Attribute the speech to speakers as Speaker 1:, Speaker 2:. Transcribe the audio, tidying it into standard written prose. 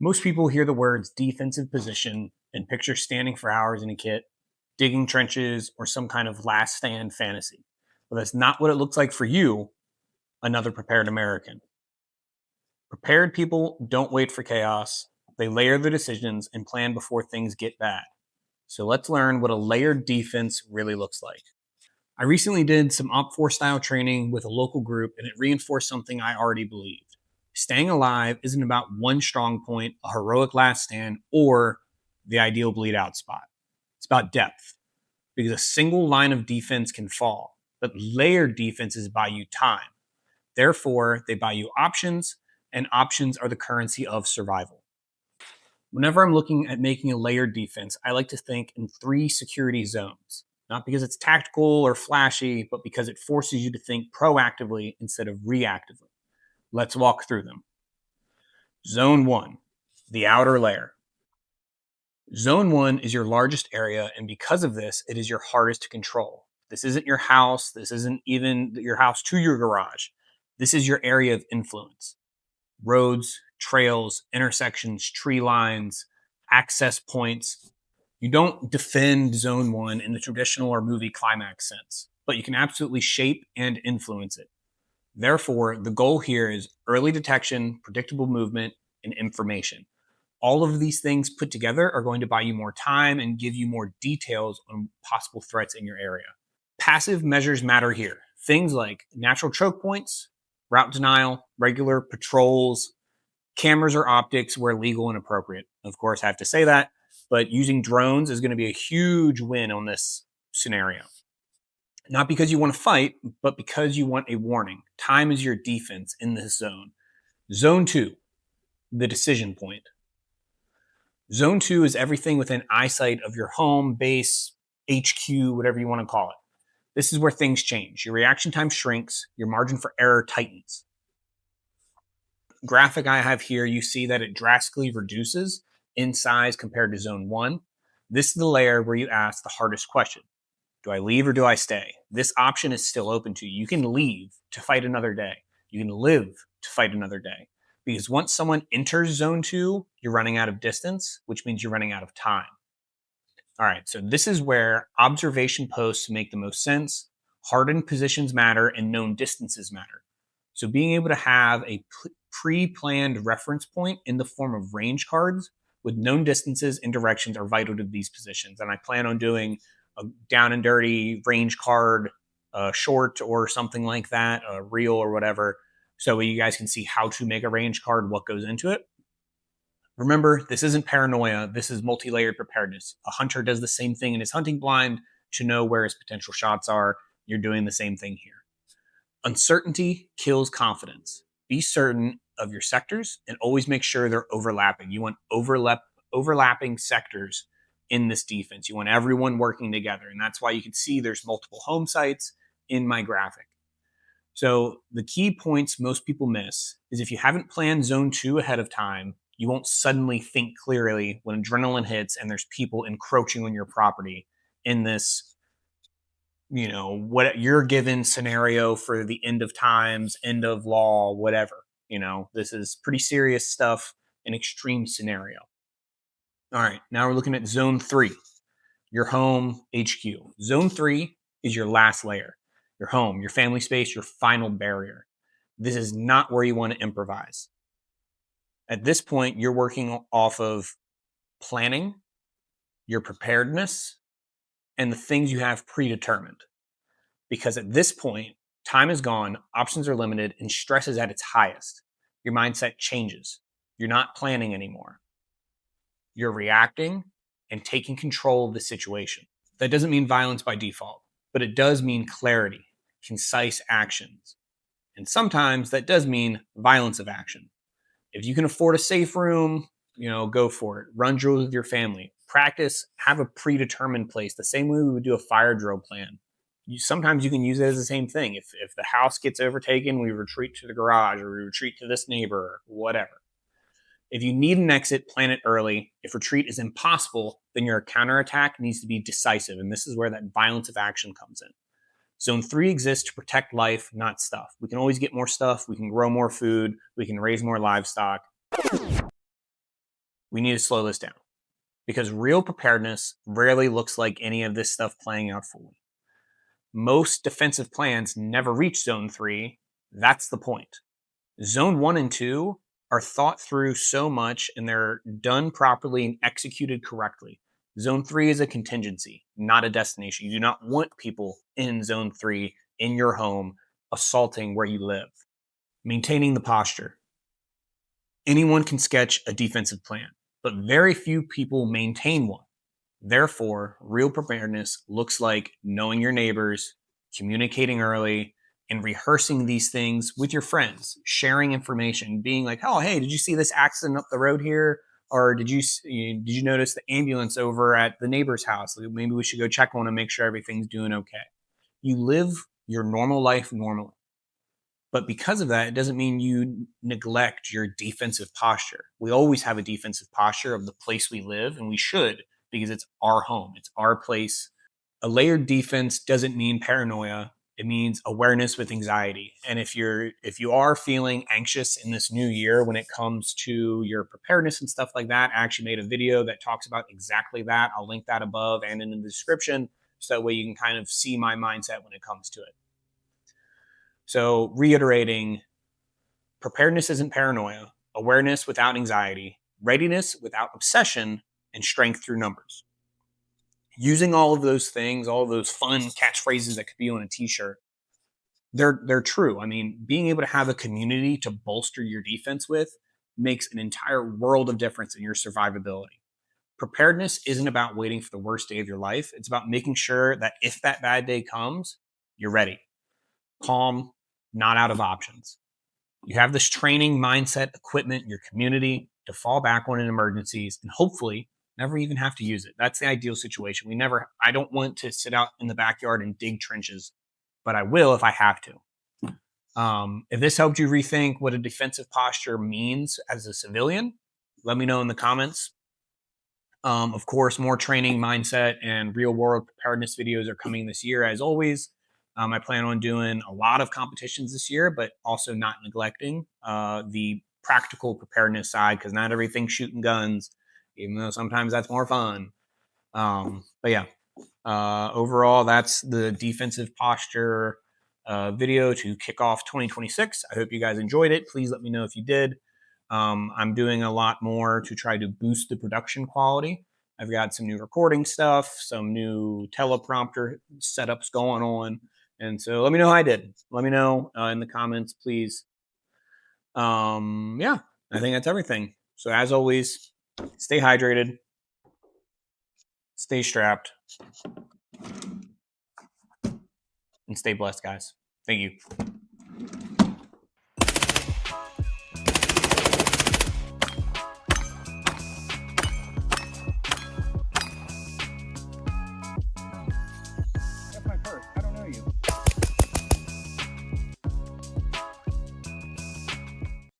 Speaker 1: Most people hear the words defensive position and picture standing for hours in a kit, digging trenches, or some kind of last stand fantasy. But that's not what it looks like for you, another prepared American. Prepared people don't wait for chaos, they layer their decisions and plan before things get bad. So let's learn what a layered defense really looks like. I recently did some Op 4 style training with a local group, and it reinforced something I already believed. Staying alive isn't about one strong point, a heroic last stand, or the ideal bleed out spot. It's about depth, because a single line of defense can fall, but layered defenses buy you time. Therefore, they buy you options, and options are the currency of survival. Whenever I'm looking at making a layered defense, I like to think in three security zones. Not because it's tactical or flashy, but because it forces you to think proactively instead of reactively. Let's walk through them. Zone 1, the outer layer. Zone 1 is your largest area, and because of this, it is your hardest to control. This isn't your house, this isn't even your house to your garage. This is your area of influence. Roads, trails, intersections, tree lines, access points. You don't defend Zone 1 in the traditional or movie climax sense, but you can absolutely shape and influence it. Therefore, the goal here is early detection, predictable movement, and information. All of these things put together are going to buy you more time and give you more details on possible threats in your area. Passive measures matter here. Things like natural choke points, route denial, regular patrols, cameras or optics where legal and appropriate. Of course, I have to say that, but using drones is going to be a huge win on this scenario. Not because you want to fight, but because you want a warning. Time is your defense in this zone. Zone 2, the decision point. Zone 2 is everything within eyesight of your home, base, HQ, whatever you want to call it. This is where things change. Your reaction time shrinks, your margin for error tightens. Graphic I have here, you see that it drastically reduces in size compared to Zone 1. This is the layer where you ask the hardest question. Do I leave or do I stay? This option is still open to you. You can leave to fight another day. You can live to fight another day. Because once someone enters Zone 2, you're running out of distance, which means you're running out of time. All right, so this is where observation posts make the most sense, hardened positions matter, and known distances matter. So being able to have a pre-planned reference point in the form of range cards with known distances and directions are vital to these positions. And I plan on doing a down and dirty range card, short or something like that, a reel or whatever, so you guys can see how to make a range card, what goes into it. Remember, this isn't paranoia, this is multi-layered preparedness. A hunter does the same thing in his hunting blind to know where his potential shots are. You're doing the same thing here. Uncertainty kills confidence. Be certain of your sectors and always make sure they're overlapping. You want overlapping sectors in this defense. You want everyone working together. And that's why you can see there's multiple home sites in my graphic. So the key points most people miss is if you haven't planned Zone 2 ahead of time, you won't suddenly think clearly when adrenaline hits and there's people encroaching on your property in this, what your given scenario for the end of times, end of law, whatever. This is pretty serious stuff, an extreme scenario. All right, now we're looking at Zone 3, your home HQ. Zone 3 is your last layer, your home, your family space, your final barrier. This is not where you want to improvise. At this point, you're working off of planning, your preparedness, and the things you have predetermined. Because at this point, time is gone, options are limited, and stress is at its highest. Your mindset changes. You're not planning anymore. You're reacting and taking control of the situation. That doesn't mean violence by default, but it does mean clarity, concise actions. And sometimes that does mean violence of action. If you can afford a safe room, go for it. Run drills with your family. Practice, have a predetermined place, the same way we would do a fire drill plan. Sometimes you can use it as the same thing. If the house gets overtaken, we retreat to the garage or we retreat to this neighbor, or whatever. If you need an exit, plan it early. If retreat is impossible, then your counterattack needs to be decisive. And this is where that violence of action comes in. Zone 3 exists to protect life, not stuff. We can always get more stuff. We can grow more food. We can raise more livestock. We need to slow this down because real preparedness rarely looks like any of this stuff playing out fully. Most defensive plans never reach zone 3. That's the point. Zone 1 and 2 are thought through so much and they're done properly and executed correctly. Zone 3 is a contingency, not a destination. You do not want people in Zone 3 in your home assaulting where you live. Maintaining the posture. Anyone can sketch a defensive plan, but very few people maintain one. Therefore, real preparedness looks like knowing your neighbors, communicating early, and rehearsing these things with your friends, sharing information, being like, "Oh, hey, did you see this accident up the road here? Or did you notice the ambulance over at the neighbor's house? Maybe we should go check on and make sure everything's doing okay." You live your normal life normally. But because of that, it doesn't mean you neglect your defensive posture. We always have a defensive posture of the place we live, and we should because it's our home, it's our place. A layered defense doesn't mean paranoia. It means awareness with anxiety. And if you are feeling anxious in this new year when it comes to your preparedness and stuff like that, I actually made a video that talks about exactly that. I'll link that above and in the description so that way you can kind of see my mindset when it comes to it. So, reiterating, preparedness isn't paranoia, awareness without anxiety, readiness without obsession, and strength through numbers. Using all of those things, all of those fun catchphrases that could be on a t-shirt, they're true. I mean, being able to have a community to bolster your defense with makes an entire world of difference in your survivability. Preparedness isn't about waiting for the worst day of your life. It's about making sure that if that bad day comes, you're ready, calm, not out of options. You have this training, mindset, equipment, your community to fall back on in emergencies and hopefully never even have to use it. That's the ideal situation. I don't want to sit out in the backyard and dig trenches, but I will if I have to. If this helped you rethink what a defensive posture means as a civilian, let me know in the comments. Of course, more training, mindset, and real world preparedness videos are coming this year, as always. I plan on doing a lot of competitions this year, but also not neglecting the practical preparedness side because not everything's shooting guns, even though sometimes that's more fun. But yeah, overall, that's the defensive posture video to kick off 2026. I hope you guys enjoyed it. Please let me know if you did. I'm doing a lot more to try to boost the production quality. I've got some new recording stuff, some new teleprompter setups going on. And so let me know how I did. Let me know in the comments, please. Yeah, I think that's everything. So as always, stay hydrated, stay strapped, and stay blessed, guys. Thank you.